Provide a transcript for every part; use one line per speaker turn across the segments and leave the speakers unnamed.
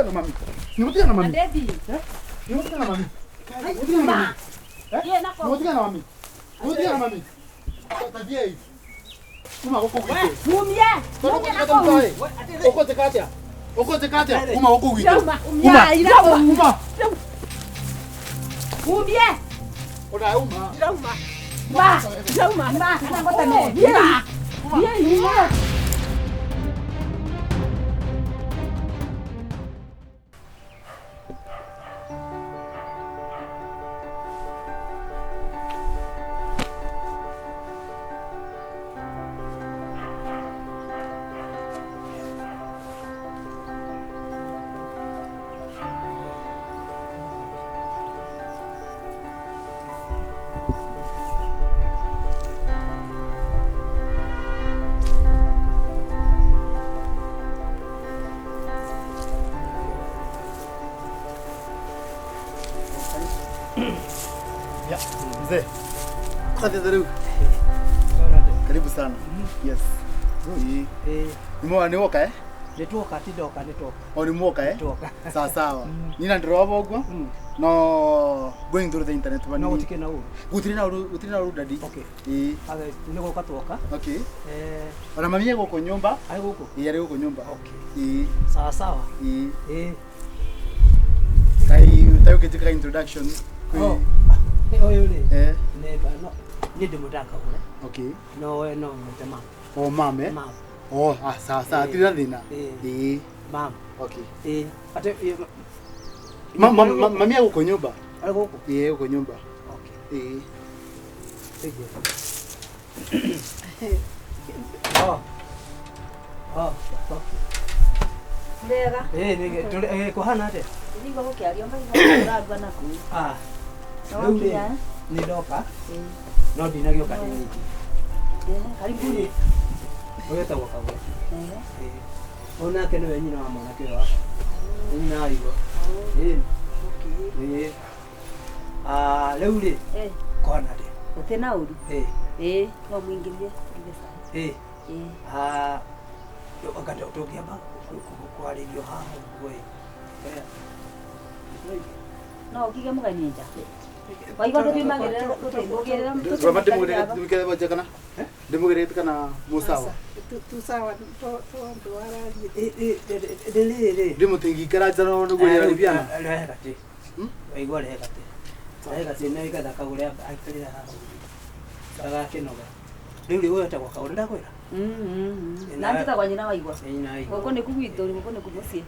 Nimutia na mami. Nimutia na mami.
Daddy.
Nimutia na mami. Nimutia na mami. Nimutia na mami. Nimutia na mami. Tabia hii. Uma huko wito.
Mumie.
Okote katia. Okote katia. Uma huko wito.
Uma. Uma. Mumie.
Ora uma.
Uma. Ma. Uma. Ma. Ngota me. Uma. Uma.
Ya, mzee. Karibu sana. Yes. Niwoka eh?
Nitoka.
O niwoka eh?
Nitoka.
Sawa. Nina ndiroba ogwo. No going through the internet
bani. No utike na uru.
Gutiri na uru dadi.
Okay. Aga niko katoka.
Okay. Ona mami yego ko nyumba.
Ai guko.
Yari guko nyumba.
Okay. Sawa.
Kai utayo kitika introduction.
Oyo le. Neba no. Ndio mutaka ule.
Okay.
No mutema.
Oh mame.
Mama.
Oh, sawa tira dina.
Mama.
Okay.
Ate
mami yako kwa nyumba.
Ai guko.
Uko nyumba.
Okay.
Ndega.
Nige kohana ate.
Ndigo gukiario mai uragwa naku.
Ni doka. No dinagio kadini.
Karibu ni.
Oyo tawo kawe. Ona kene wenyi na mama nake wa. Ina igo. Okay. Leuli. Kona de.
Utena uru. No mwingilie ngibesa.
Yo akata utokia ba. Kwa radio hapo we.
No kige muganyinja. Waigo ndimagirira gutingugerera mtutu.
Baba ndimugere baje kana? Ndimugere kana musawa.
Tu sawa to wararie.
Delele.
Ndimutingi karaja no ngugere bibiana.
Lehekate. Waigo lehekate. Lehekate na ikada kagure akirira hapo. Saga kinoga. Ndiri uyo ta kwa kauri ndakwira.
Nandita kwa nyina waigwa. Goko ni kugwito goko ni kumucie.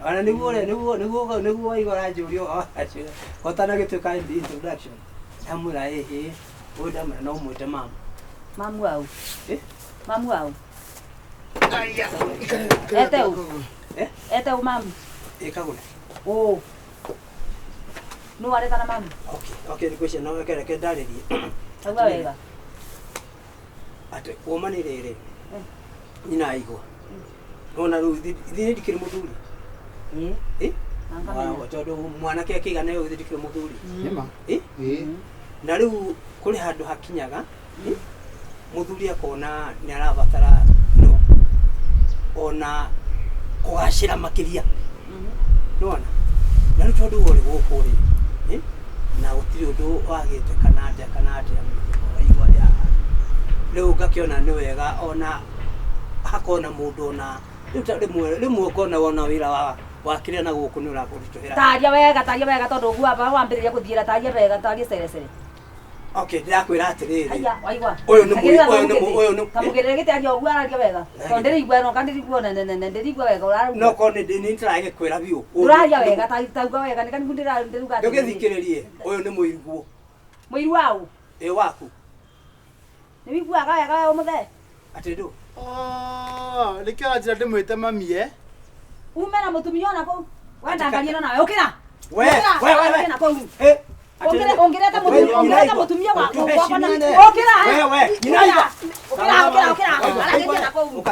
Ana niguo waigo ranjurio acio. Kotana gituka introduction. Amura oda mara no mwete mama.
Mamu au. Mamu au.
Aya.
Eteu mamu.
Kagure.
Oh. No areta na mamu.
Okay, question no ke ndaririe.
Tagwa wega.
Ate womanirere. Nyina aigwa. Ona ru thini dikire muthuri. Tondu mwanake akigana yo thikire muthuri.
Nima.
Na riu kuri handu hakinyaga muthuri akona ni arabatara no ona kugacira makiria. Nona. Na riu tondu uri guku ri. Na gutiri undu wagite kana atia aigwa ya. Riu ngakiona ni wega ona hakona mundu ona rimwe ukona wona wira wakire na guku ni urakurituhira.
Taria wega tondu gwa ba wambiriria kuthiira taria wega taria cerecere.
Okay, ndakwira atiriri.
Aya, waigwa.
Uyu ni
kamugirire gitaria ogwa araria wega. Tondu rigwa no kandi rigwa ndirigwa wega uraru.
No kone ni ntirage kwira biu.
Uraria wega tauga wega ni kandi ndiruga.
Ndugithikiririe. Uyu ni muiriguo.
Muiru wau.
Waku.
Ni wiguaga wega umuthe.
Atindu.
Likio ajira ndimwite mami
Umena mutumia ona ko. Wanda ngaliana nawe. Ukira.
We.
Na ko. Ongera mutumia wako na. Ukira.
We. Nyinaiga.
Ukira. Ala na ko.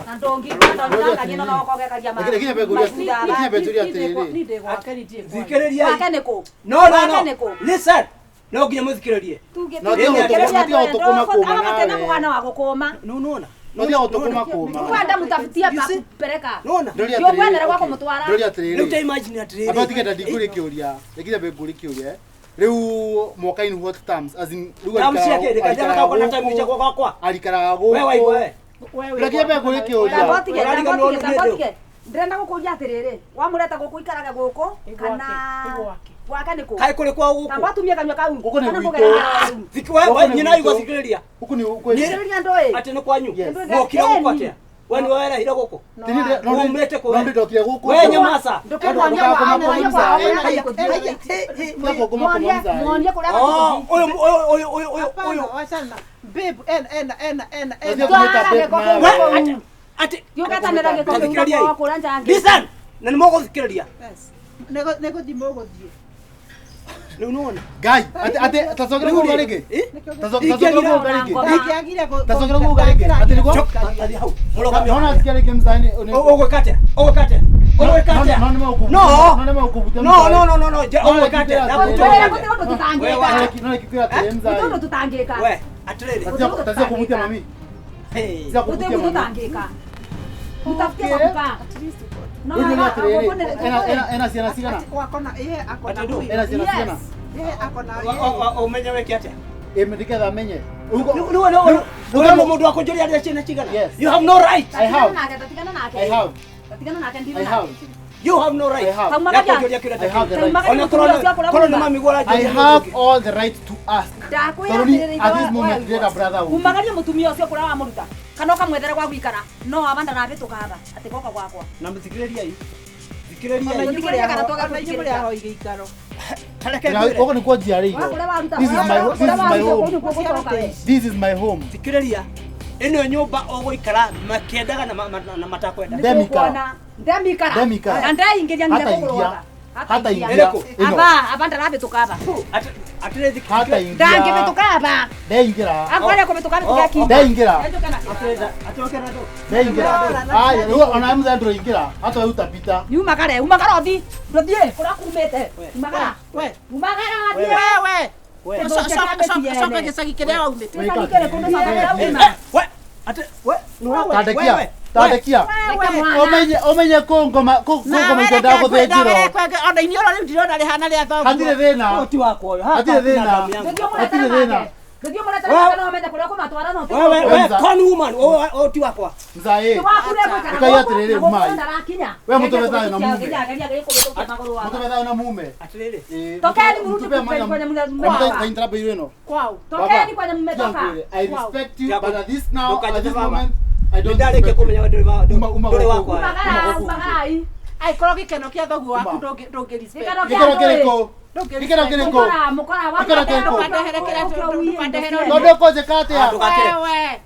Na ndongi ndo ngaliana na ko ka jamaa.
Lakini betulia tiri.
Zikiriria.
Wakaneko.
No. Listen. No nginya muthikiririe.
No ndio tukoma kuuma nawe.
Tena mwana wako koma.
Nunuona.
Ndio autokoma koma.
Kwenda mtafutia pa kupeleka.
Unaona?
Ndio kwenda kwako mtwara.
Ndio atiriri.
Leo ta imagine atiriri.
About get ndikure kiuria. Ekira be kuri kiuria. Riu mokaini what terms as in ruga
Kama si yake ndikaja kwa na time cha kwa.
Alikara go.
Wewe.
Rekire be kuri kiuria.
Ndabotike. Ndenda gukuja atiriri. Wamureta gukuikaraga guku kana gwaka niko.
Kai kule kwa huko.
Tambatumia kanywa kau.
Huko ni wito.
Wewe nyina yuko sikiriria.
Huko ni uko.
Niriria ndoe.
Ati no kwanyu. Ngokira guko atia. Wewe ni wewe hira guko.
Tinire no
umlete kwa.
Ndio dokira guko.
Wewe nyamasa.
Oyo wachana. Babe, ena.
Ati
yokata nera giko kwa njange.
Listen. Na nimogo sikiriria.
Yes. Nego dimogo die.
Ni unaona?
Guy, ate tasogera go garege. Tasogera go garege.
Nikiagira ko.
Tasogera go garege. Ate niko.
Ati hau. Muloga mi.
Naona sikere kimzani.
Ogo kate. No. Ogo kate.
Mtoto tutangika.
We, atiriri.
Tazia kumutia mami.
Hey.
Tazia kumutia mami.
Tutangika. Mtafikia kukaa.
No, ena siana sigana.
Wakona yeye akona.
Ena siana sigana.
Yeye akona.
Umenya weki atia?
Emedikeza menye.
No. Mundu wako njori atia china chigana.
Yes.
You have no right.
I have.
You have no right.
I have.
I
have all the right to ask. At this moment, dear brother.
Umagaria mutumia ucio kura wa muruta. Kana ukamwethera gwa gwikara. No abanda na bitu katha. Ati goka gwakwa.
Na mthikiriria hii.
Thikiriria kana toga
thikiriria ho igikaro.
Oko ni kwa jiari. This is my home.
Thikiriria. Eno nyumba ogoikara makiendaga na matakwenda.
Ndemikara. Anda ingeria ni kuroga.
Hata ingia.
Abanda na bitu katha.
Atire thikiriria.
Hata ingia.
Ndange bitu katha.
Ndengira.
Akwenda ko bitu katha kiki.
Ndengira.
Atokera ndo.
Ndengira. Aya, wewe unaamza ndo ingira. Hata wewe utapita.
Umagara othi. Ndothie kura kumete. Umagara. Umagara othi.
Wewe. Soka kisagi kile wa umete.
Tadekia. Omenye kongo mtenda guthejiro.
Ona inioro riu ndirona rihana ria thogu.
Hatire thina.
Oti wako uyu.
Hatire thina. Hatire thina.
Ndio mwana tena no mende kuria kumatwara no.
Wewe con woman oti wako.
Mzae. Ukaya tirire umai. Wewe mtomethayo na mume. Mtomethayo na mume.
Atirire.
Tokeni murudi kwenye mume.
Kaintra beiro no.
Kwao.
Tokeni kwenye mume toka.
I respect you but at this moment I don't
Ndareke kumenya ndore wako.
Umagara.
Ai koro gikeno kia thogu waku ndonge respect.
Gikero kiriko.
Mukora wa
Ndondo koje katia.
Wewe.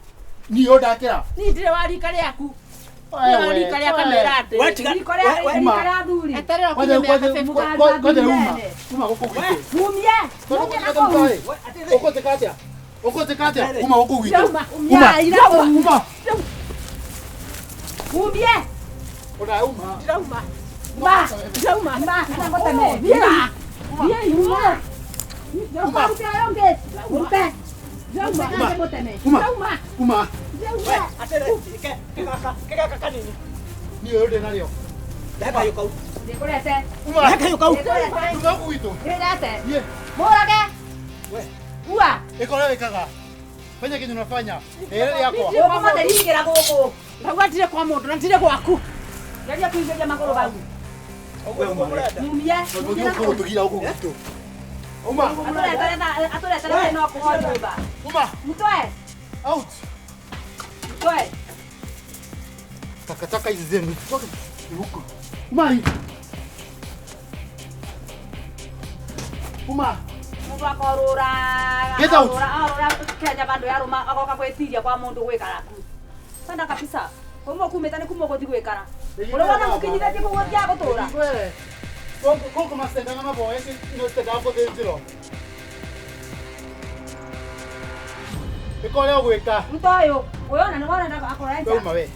Ni odakira.
Ni ndire wa rika riaku. Ni rika ria kamerate. Eterero
Koje uma goko gwito. Okote katia. Okote katia. Uma goko gwito. Uma.
Umie.
Ona uma.
Ndirauma.
Ndirauma. Ngoteme. Bia. Uma. Uma uteonge. Umpe.
Uma.
Atere keka kanini.
Ni ode nario.
Daka yokau.
Dekorete.
Uma.
Daka yokau.
Uma gwito.
Irete.
Ye.
Morage.
We.
Ua.
Ekole kaga. Fanya kitu unafanya. Ile yako.
Wewe kama ndingira goko.
Ndagwatire kwa mundu na ndire gwaku.
Yaria kuingeria magoro bangu.
Wewe mumurada.
Mumie.
Ndio tugira huko gwito. Uma.
Atore no kuhoba.
Uma.
Mtoe.
Out.
Mtoe.
Takataka hizi zenu. Huko. Uma. Uma.
Mundu akorura.
Get out.
Arora Kenya bandu yaruma agoka kwetiria kwa mundu gwikara ku. Sanda kabisa. Komo kumetani kumoko thigwikara. Unaona mukinyithete kugothia gutura.
Koko masenda na maboe no te gago de jiro. Ekole ogweka.
Mtoyo. Uyona ni wana ndaka akora
Wewe mawe.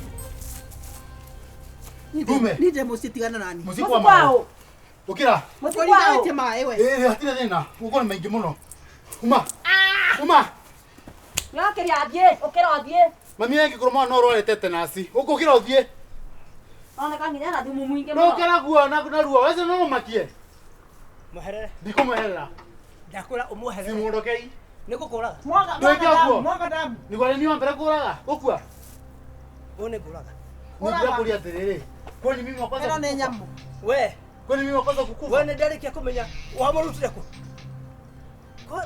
Nide musitigana nani?
Muziki wa mao. Ukira.
Mutiko wao.
Ite mae we.
Hatire thina. Uko na maingi muno. Uma. Uma.
Yakiria athie, ukira athie.
Mami yake kuroma no role tetanasi. Uko kira uthie.
Ona kanginya na thumu mwingi
No kira guo na ruo. Wese no makie.
Muherere.
Ndiko muherera.
Ndakura umuherere.
Simundokei.
Niko kuraga.
Mwanga damu.
Ni kwa nini wampera kuraga? Ukua.
One kuraga.
Ndio kulia atiriri. Kwani mimi wa kwanza.
Eno ni nyamu.
We. Kwani mimi wa kwanza kukufa.
Wewe ndariki kumenya wamurutire ku. Ko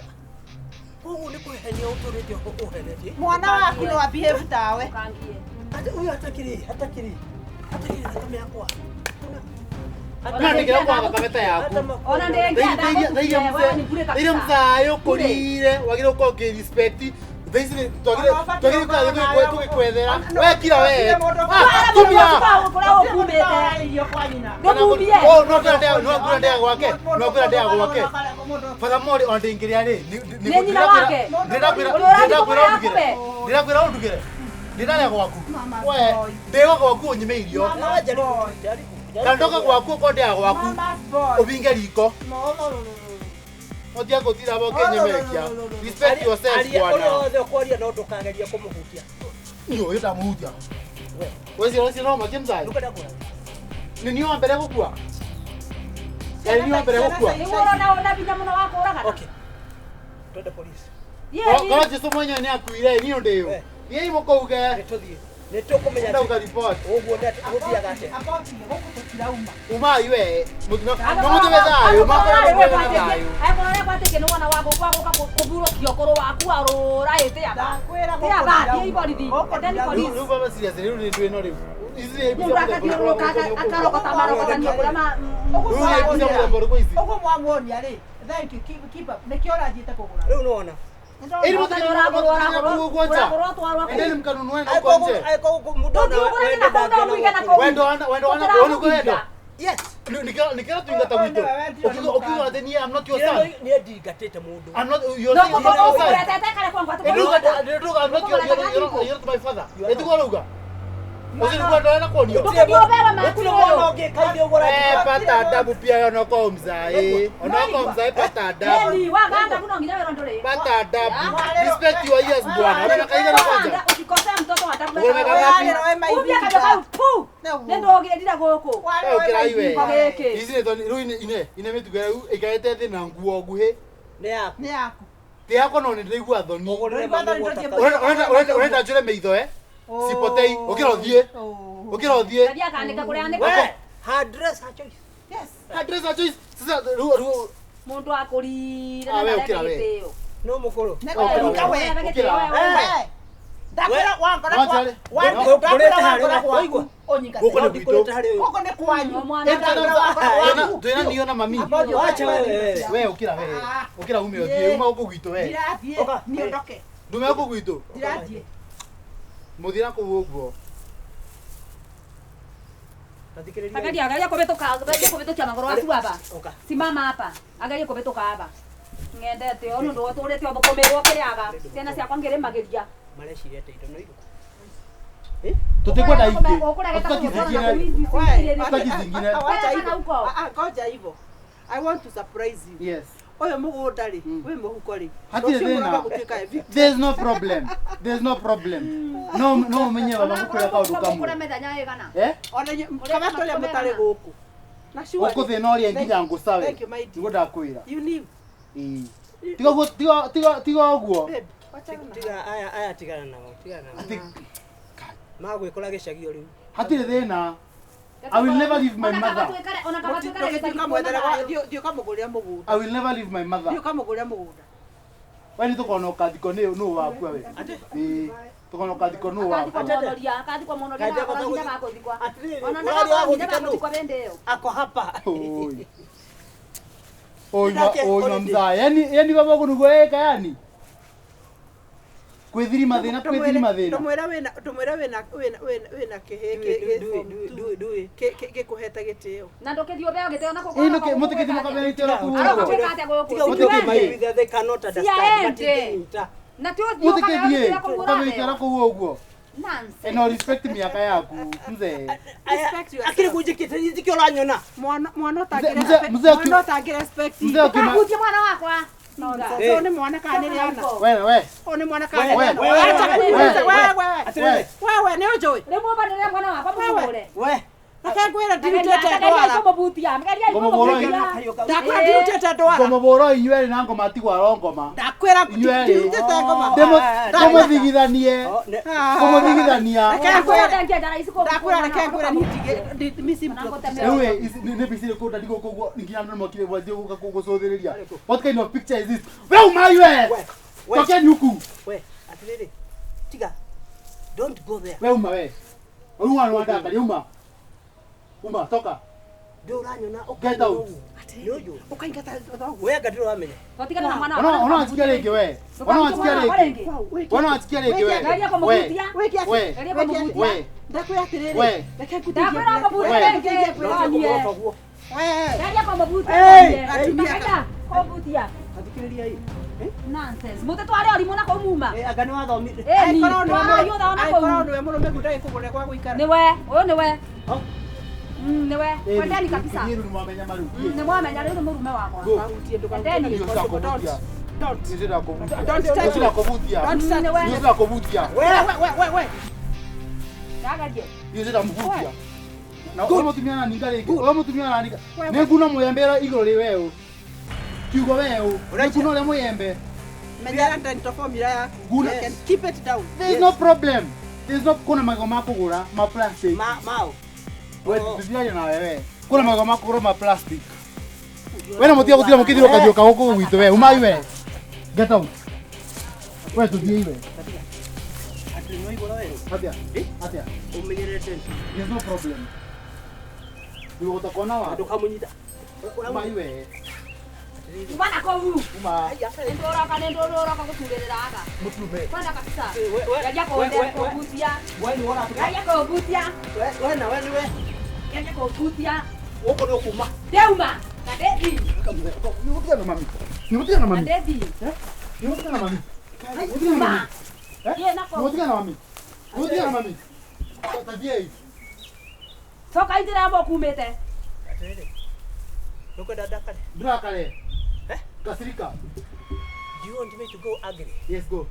ni kuhenia uturite uheretie.
Mwana waku ni wa behave tawe.
Kangie.
Hata huyu hatakiri kama yako.
Na ndikira kwa kameta yaku.
Ona ndengenda.
Ile mzayo kurire wagire uko ke respect. These twagire tukikwethera. We kira we. Tumia.
Kora ukumete.
Iyo kwa nyina.
Ndumubie.
Oh no kura ndea gwake. No kura ndea gwake. Furthermore on ndingiria ri.
Ni nyina wake.
Ndirakwira undugire. Ndinale gwaku. We ndego gwaku unyimeirio. Kandoka gwaku ko ndea gwaku. Ubinge riko. Otia gutira bo kenyemekia. Respect yourself bwana.
Ole okwaria no ndukageria kumuhutia.
Iyo itamuhutia. Wewe no makimzai. Ni niyo mbere gukua. Ni niyo mbere gukua.
Ni wona binya muno wako uraga.
Okay. Twende police.
Kora Jesu mwenye ni akuire niyo ndio. Yeye mukouge.
Nituthie. Nitukumenya
Ndauga report.
Uguo ndati guthiaga ate.
Akoti guku tutirauma.
Uma iwe. Mutino. Mutu bezayo, makora bezayo.
Ai kora kwa teke no wana wako kwa kuburo kiokoro waku arora ete aba.
Ndakwira guku.
Tia ba, tia iborithi. Ndani police.
Ni baba serious ni ndio ino leo.
Mundu akathiũrũrũka akarogota marogotania kũrĩa
Uguo mwamuonia ri. Thank you. Keep up. Nikio ũrathiĩte kũgũra.
Riu nona.
Ili endeni mkanunue na uko nje. Wendo.
Yes.
Nikira tuingata wito. Ukiwa theni I'm not your son.
Ni ndigatete mundu.
I'm not your son. I'm not my father. Etuko luga. Uzilikuwa ndoana kuonio. Pata adabu pia onoko mzai. Onoko mzai pata adabu. Pata adabu. Respect your ears bwana. Wewe kaida na kwanza.
Ukikosea mtoto hatabu.
Wewe ngapi?
Ubia kabisa pu. Nendo ogedira goko.
Wewe kiraiwe. Hizi ine mitugera ikaete thina nguo nguhi.
Ni yako.
Ti yako no ni ndigua thoni. Urenda njure meitho Sipotei, ukira uthie.
Tabia kaandika kule andika.
Hairdress her choice.
Yes.
Hairdresser choice. Sasa
Mundu akurira
na ndagite.
No mukuru.
Ukira we. Ndakwira wangora kwa.
Wangora hari waigwa.
Onyika.
Guko
ni kwanyu.
Twina niyo na mami.
Acha wewe.
Wewe ukira wewe. Ukira ume uthie, uma uko gwito wewe.
Ndirathie. Niondoke.
Ndume uko gwito.
Ndirathie.
Muthira ku uguo.
Angalia kubetoka magoro waku hapa. Simama hapa. Angalia kubetoka hapa. Ngendete ono ndo turete obokomerwo kiriaga. Ciana cia kwangire magiria.
Mareciria ate indo no iruka.
Tutikwenda ingi.
Ngoja hivyo. I want to surprise you.
Yes.
Oyo mugunda ri, we muhuko ri.
There's no problem. No menye baba mukura ka uruka mu.
Ona kama tole mutare guku. Na sure.
Uko thina ori nginya ngusawe. Nigo ndakwira.
You leave.
Tiga uguo.
Tiga aya tigana nao. Magwikora gicagio riu.
Hatire thina. I will never leave my mother. I will never leave my mother. Wani tukona ukathiko no waku we. Tukona ukathiko no waku.
Ako hapa.
Oi mzaa. Yani baba kunugoeka yani. Kwithiri mathina.
Tumwira wena kiheke kuheta gitio.
Na ndokithio beo gitio na koko.
Ino mutikiti mukabera gitio na kuwo.
They cannot understand.
Na tio
mutikithie ukabera gitio na kuwo uguo.
Nonsense.
No respect miaka yaku mzee.
Respect yourself.
Akiri kujikita izikio la nyona.
Mwana utagira respect.
Mzee
Akakutia mwana wakwa.
Sasa ni mwana kana ni ana.
Wewe.
Oni mwana kana.
Wewe.
Wewe ni ujoi.
Remo bana remo mwana wapa mugure.
We.
Akakwira dirutete ndwara.
Komo butia. Makaria
Komo boro.
Ndakwira dirutete ndwara.
Komo boro inywe na ngoma tigwa rongoma.
Ndakwira dirutete ngoma.
Komo thigithanie. Komo thigithania.
Akakwira ndangenda rais ko. Ndakwira akakwira ni misi
Ewe ni bisire ko ndiko ko nginya ndo mokire bwaje ko kugucothiriria. What kind of picture is this? Wewe umaiwe. Tokeni huku.
We, atiriri. Tiga. Don't go there.
Wewe umawe. Uruwa rwanda kali uma. Uma toka.
Ndio uranyona
Get out.
Yoyo.
ukaingata thogu.
We gatiro wamenya.
Totika na mwana.
Ona asikia lege we. Ona asikia lege. Ona asikia lege we.
Garia komo butia.
We.
Garia komo butia.
We.
Ndakwira atiriri.
We.
Ndakwira komo butia. Garia komo butia.
Atumia.
Komo butia.
Atikiriria hii.
Nonsense. Mute tware orimu na komuma.
Agani wathomire.
Ni. Yo da ona
Korona
ko.
we murume gudai kugure kwa guikara.
Ni we. Oyo ni we. Ni we. Kwendeni kabisa.
Ni mwamenya maru.
Ni mwamenya riu ni murume wakwa.
Kautie
Endeni.
Ni za kuvutia.
Don't.
Ni za kuvutia.
Don't touch
Ni za kuvutia.
Don't touch.
Ni za kuvutia.
We.
Ndagaje.
Ni za kuvutia. Na umo tumiana ninga lege. Umo tumiana ninga. Neguna muyembera igoro ri wewe. Kiugo wewe. Neguna le muyembe.
Mejara nitafomira yako. You can keep it down.
There's no problem. There's no kuna magoma kugura ma plastic.
Mao.
Wewe tusiaje na wewe. Kuna magoma kugura ma plastic. Wewe mutia gutira mukithiro kathioka guku gwitu wewe. Umai wewe. Get out. Wewe tuthie iwe.
Ati no igora wewe.
Atia. Atia.
Umenyerete.
There's no problem. Wewe utakona wa.
Ndukamunyita.
Umai wewe.
Bana ko hu.
Uma.
Ndora kutugerera aga.
Mutume.
Kwenda kabisa.
We.
Garia ko butia.
Wewe ni wala.
Garia ko butia.
Wewe na wewe.
Garia ko butia.
Uko ndo kuma.
Deuma. Kadedi.
Nimutia na mami. Nimutia na mami.
Kadedi.
Nimutia na mami.
Ma. Ye nako.
Nimutia na mami. Nimutia na mami. Tadia hii.
Toka indira hapo kumete.
Atiriri. Nuko dada kale.
Dra kale. Kasirika.
Do you want me to go ugly?
Yes, go.